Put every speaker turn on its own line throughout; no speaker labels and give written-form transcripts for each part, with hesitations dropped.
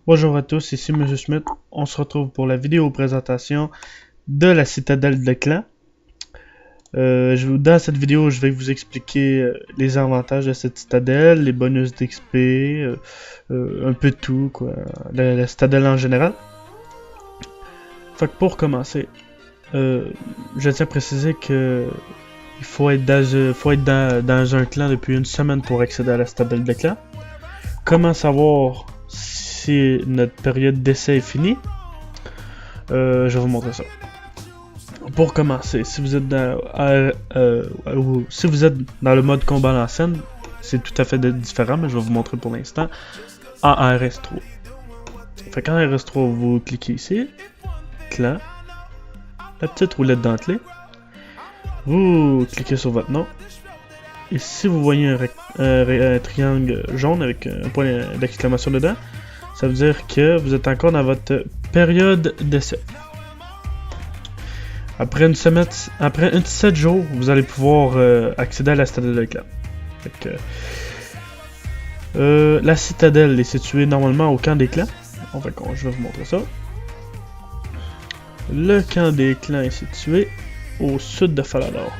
Bonjour à tous, ici Monsieur Smith. On se retrouve pour la vidéo présentation de la citadelle de clan. Dans cette vidéo, je vais vous expliquer les avantages de cette citadelle, les bonus d'XP, un peu de tout, quoi, la citadelle en général. Fait que pour commencer, je tiens à préciser que il faut être dans un clan depuis une semaine pour accéder à la citadelle de clan. Comment savoir si notre période d'essai est finie? Je vais vous montrer ça. Pour commencer, si vous êtes dans le mode combat en scène, c'est tout à fait différent, mais je vais vous montrer pour l'instant en RS3. Fait qu'en RS3, vous cliquez ici, clan, la petite roulette dentelée, vous cliquez sur votre nom, et si vous voyez un triangle jaune avec un point d'exclamation dedans, ça veut dire que vous êtes encore dans votre période d'essai. Après une semaine, après 7 jours, vous allez pouvoir accéder à la citadelle de clan. La citadelle est située normalement au camp des clans. Je vais vous montrer ça. Le camp des clans est situé au sud de Falador.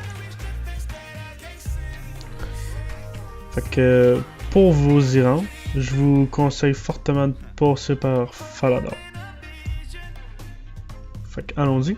Pour vous y rendre, je vous conseille fortement de passer par Falador. Allons-y.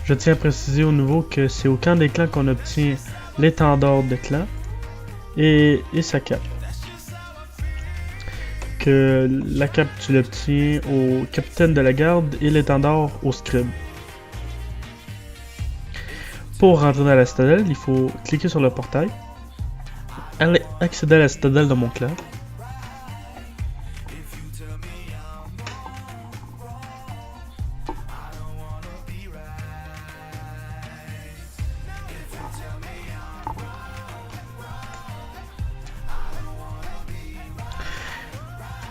Je tiens à préciser au nouveau que c'est au camp des clans qu'on obtient l'étendard de clan et sa cape. Que la cape tu l'obtiens au capitaine de la garde et l'étendard au scribe. Pour rentrer dans la citadelle, il faut cliquer sur le portail, aller accéder à la citadelle de mon clan.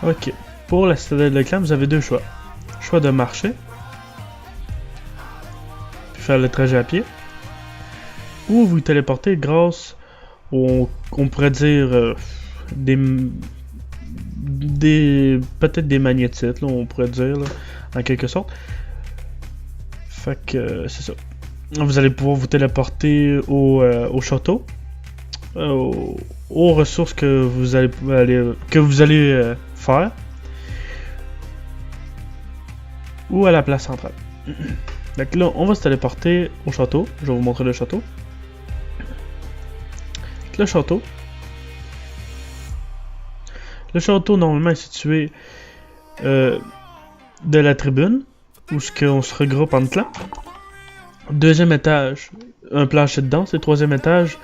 Ok, pour la citadelle de clan, vous avez deux choix. Choix de marcher, puis faire le trajet à pied, ou vous téléporter grâce on pourrait dire peut-être des magnétites, là, on pourrait dire, là, en quelque sorte. Fait que c'est ça. Vous allez pouvoir vous téléporter au château, aux ressources que vous allez faire, ou à la place centrale. Donc là, on va se téléporter au château. Je vais vous montrer le château. Le château. Le château, normalement, est situé de la tribune, où on se regroupe en clans. Deuxième étage, un plancher de danse. Et troisième étage,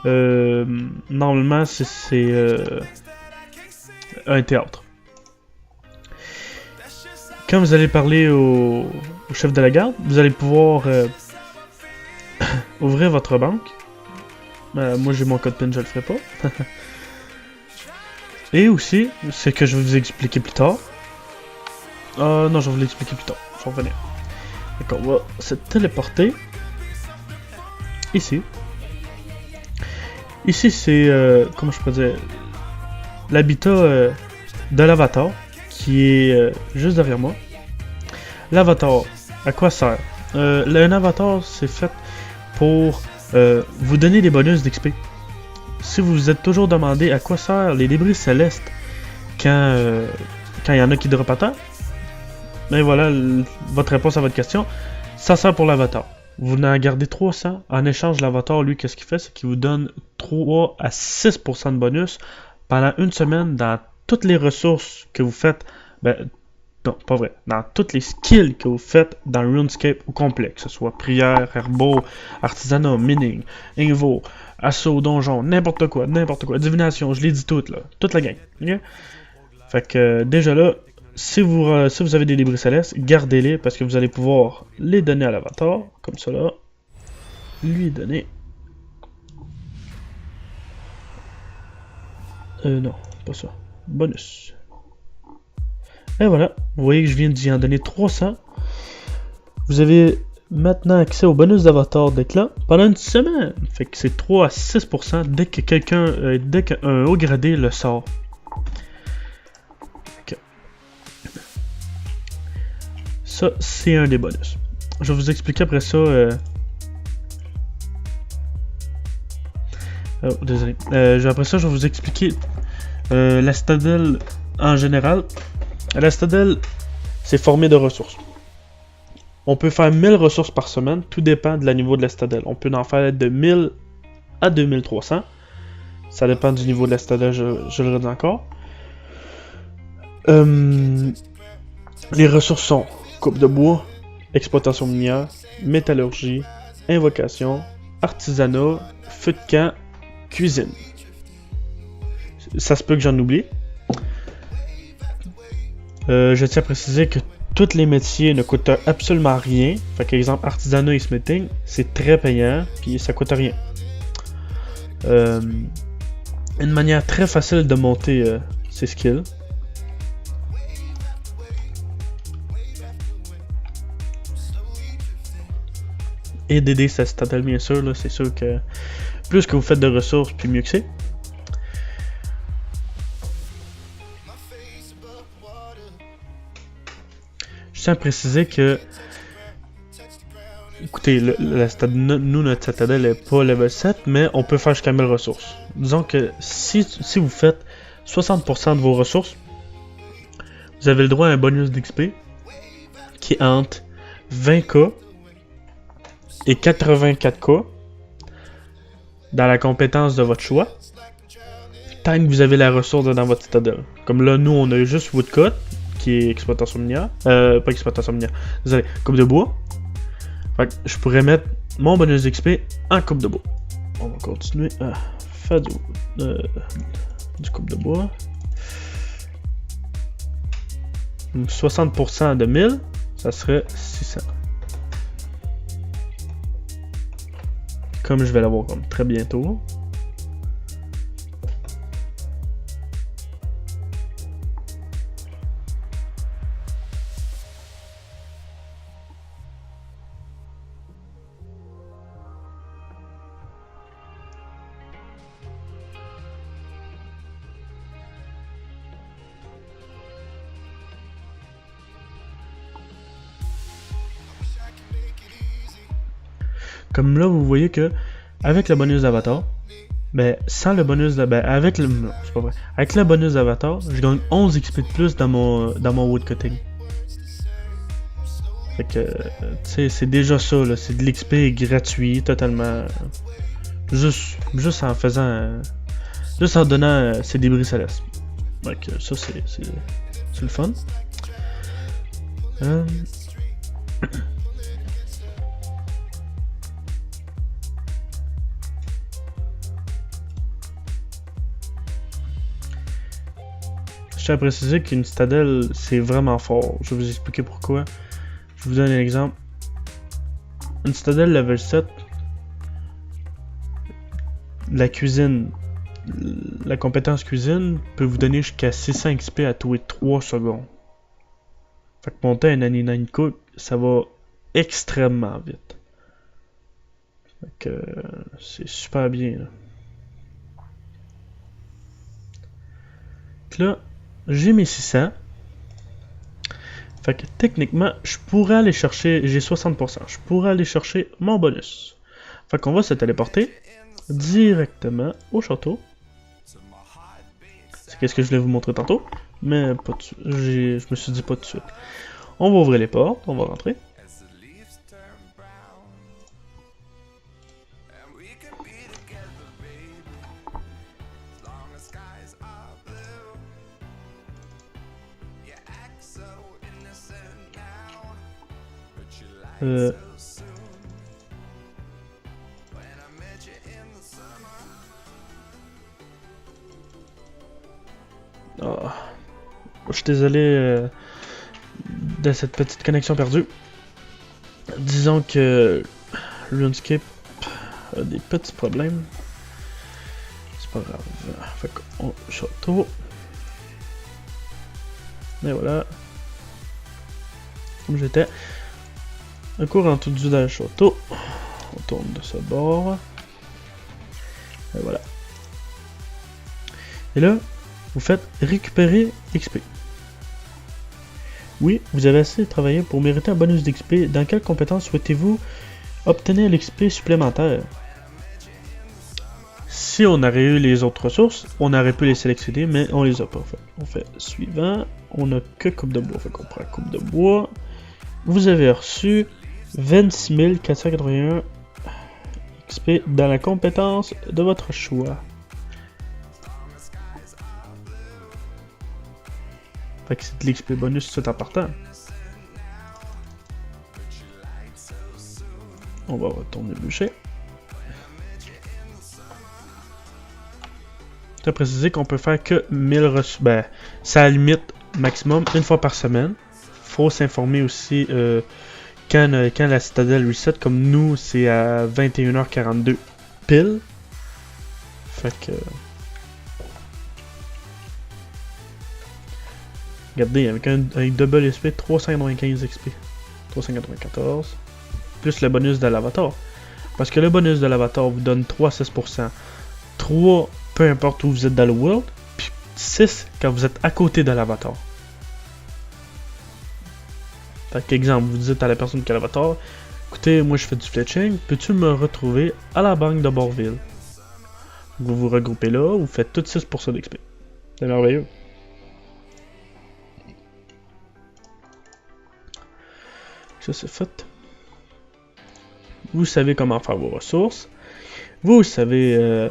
normalement, c'est un théâtre. Quand vous allez parler au chef de la garde, vous allez pouvoir ouvrir votre banque. Moi j'ai mon code PIN, je le ferai pas. Et aussi, c'est que je vais vous expliquer plus tard. Non, je vais vous l'expliquer plus tard. Je vais revenir. D'accord, on va se téléporter. Ici. Ici, c'est, comment je peux dire, l'habitat de l'avatar, qui est juste derrière moi. L'avatar, à quoi sert? Un avatar, c'est fait pour vous donner des bonus d'XP. Si vous vous êtes toujours demandé à quoi servent les débris célestes quand il y en a qui drop à terre, ben voilà votre réponse à votre question. Ça sert pour l'avatar. Vous en gardez 300. En échange, l'avatar, lui, qu'est-ce qu'il fait? C'est qu'il vous donne 3 à 6% de bonus pendant une semaine dans toutes les ressources que vous faites. Ben, non, pas vrai, dans toutes les skills que vous faites dans RuneScape au complet, que ce soit prière, herbo, artisanat, mining, invo, assaut, donjon, n'importe quoi, divination, je l'ai dit toutes, là, toute la gang, ok? Fait que, déjà là, si vous avez des débris célestes, gardez-les, parce que vous allez pouvoir les donner à l'avatar, comme ça là, lui donner... non, pas ça, bonus. Et voilà, vous voyez que je viens d'y en donner 300. Vous avez maintenant accès au bonus d'avatar d'éclat pendant une semaine. Fait que c'est 3 à 6% dès que dès qu'un haut gradé le sort. Okay. Ça, c'est un des bonus. Je vais vous expliquer après ça. Oh, désolé. Après ça, je vais vous expliquer la citadelle en général. La citadelle, c'est formé de ressources. On peut faire 1000 ressources par semaine, tout dépend de la niveau de la citadelle. On peut en faire de 1000 à 2300. Ça dépend du niveau de la citadelle, je le redis encore. Les ressources sont coupe de bois, exploitation minière, métallurgie, invocation, artisanat, feu de camp, cuisine. Ça se peut que j'en oublie. Je tiens à préciser que tous les métiers ne coûtent absolument rien. Fait qu'exemple, artisanat et smithing, c'est très payant, puis ça coûte rien. Une manière très facile de monter ses skills. Et d'aider sa citadelle, bien sûr, là, c'est sûr que plus que vous faites de ressources, puis mieux que c'est. Je tiens à préciser que, écoutez, nous, notre citadelle n'est pas level 7, mais on peut faire jusqu'à 1000 ressources. Disons que si vous faites 60% de vos ressources, vous avez le droit à un bonus d'XP qui est entre 20k et 84k dans la compétence de votre choix, tant que vous avez la ressource dans votre citadelle. Comme là, nous, on a juste Woodcut, qui est exploitation minière. Pas exploitation minière. Désolé, coupe de bois. Fait que je pourrais mettre mon bonus d'XP en coupe de bois. On va continuer à faire du coupe de bois. Donc 60% de 1000, ça serait 600. Comme je vais l'avoir comme très bientôt. Comme là, vous voyez que avec le bonus d'avatar, ben sans le bonus de, ben avec le, non, c'est pas vrai. Avec le bonus d'avatar, je gagne 11 XP de plus dans mon woodcutting. Fait que, tu sais, c'est déjà ça là, c'est de l'XP gratuit totalement, juste en faisant, juste en donnant ces débris célestes. Donc ça c'est le fun. Je tiens à préciser qu'une citadelle, c'est vraiment fort. Je vais vous expliquer pourquoi. Je vous donne un exemple. Une citadelle level 7, la cuisine, la compétence cuisine peut vous donner jusqu'à 600 XP à tous les 3 secondes. Fait que monter un 99 cook, ça va extrêmement vite. Fait que c'est super bien. Là. Donc là, j'ai mes 600. Fait que techniquement, je pourrais aller chercher, j'ai 60%, je pourrais aller chercher mon bonus. Fait qu'on va se téléporter directement au château. C'est ce que je voulais vous montrer tantôt, mais pas de suite. Je me suis dit pas tout de suite. On va ouvrir les portes, on va rentrer. Je suis désolé de cette petite connexion perdue. Disons que RuneScape a des petits problèmes. C'est pas grave. Fait qu'on château. Et voilà. Comme j'étais. Un cours introduit dans le château. On tourne de ce bord. Et voilà. Et là, vous faites récupérer XP. Oui, vous avez assez travaillé pour mériter un bonus d'XP. Dans quelle compétence souhaitez-vous obtenir l'XP supplémentaire? Si on aurait eu les autres ressources, on aurait pu les sélectionner, mais on les a pas fait. On fait suivant. On a que coupe de bois. Fait qu'on prend coupe de bois. Vous avez reçu 26 481 XP dans la compétence de votre choix. Fait que c'est de l'XP bonus tout en partant. On va retourner bûcher. Je tiens à préciser qu'on peut faire que 1000 reçus. Ben, c'est à la limite maximum une fois par semaine. Faut s'informer aussi quand la citadelle reset. Comme nous, c'est à 21h42 pile. Fait que... Regardez, avec double XP, 395 XP. 394. Plus le bonus de l'avatar. Parce que le bonus de l'avatar vous donne 3 à 6%. 3 peu importe où vous êtes dans le world. Puis 6 quand vous êtes à côté de l'avatar. Fait qu'exemple, vous dites à la personne qui a l'avatar, écoutez, moi je fais du fletching, peux-tu me retrouver à la banque de Borville? Vous vous regroupez là, vous faites tout 6% d'XP. C'est merveilleux. Ça c'est fait. Vous savez comment faire vos ressources. Vous savez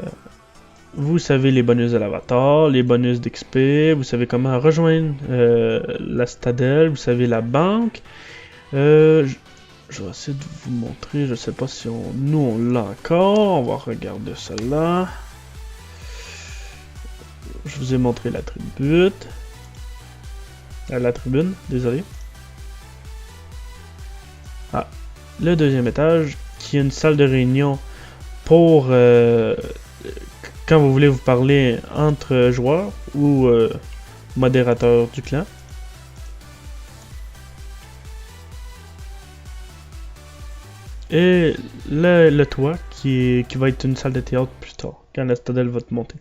les bonus de l'avatar, les bonus d'XP. Vous savez comment rejoindre la citadelle. Vous savez la banque. Je vais essayer de vous montrer. Je sais pas si nous on l'a encore. On va regarder cela. Je vous ai montré la tribune. La tribune, désolé. Ah, le deuxième étage, qui est une salle de réunion pour quand vous voulez vous parler entre joueurs ou modérateurs du clan. Et le toit, qui va être une salle de théâtre plus tard, quand la citadelle va te monter.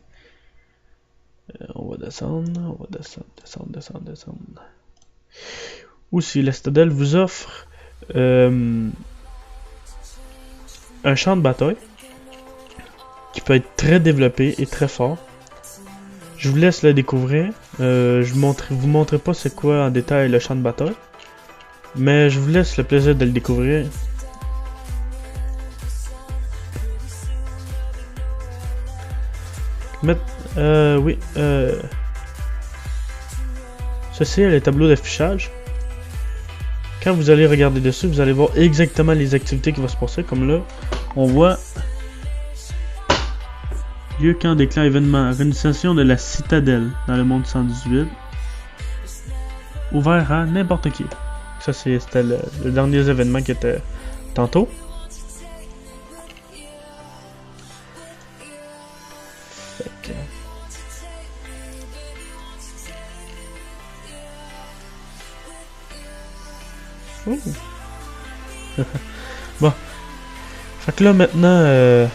On va descendre, descendre. Aussi, la citadelle vous offre un champ de bataille qui peut être très développé et très fort. Je vous laisse le découvrir. Je vous montrerai pas c'est quoi en détail le champ de bataille, mais je vous laisse le plaisir de le découvrir. Oui. Ceci est le tableau d'affichage. Quand vous allez regarder dessus, vous allez voir exactement les activités qui vont se passer. Comme là, on voit lieu camp des clans événements, organisation de la citadelle dans le monde 118, ouvert à n'importe qui. Ça c'était le dernier événement qui était tantôt. Fait que... Bon. Fait que là maintenant,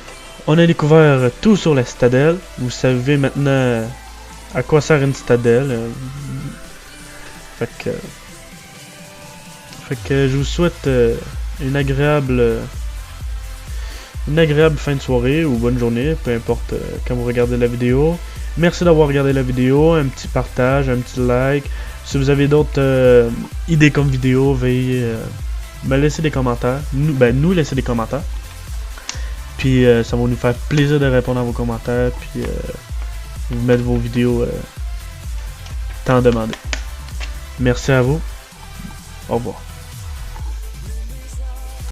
on a découvert tout sur la citadelle. Vous savez maintenant à quoi sert une citadelle. Fait que je vous souhaite une agréable fin de soirée ou bonne journée, peu importe quand vous regardez la vidéo. Merci d'avoir regardé la vidéo, un petit partage, un petit like. Si vous avez d'autres idées comme vidéo, veuillez me laisser des commentaires. Nous laisser des commentaires. Puis ça va nous faire plaisir de répondre à vos commentaires. Puis vous mettre vos vidéos tant demandées. Merci à vous. Au revoir.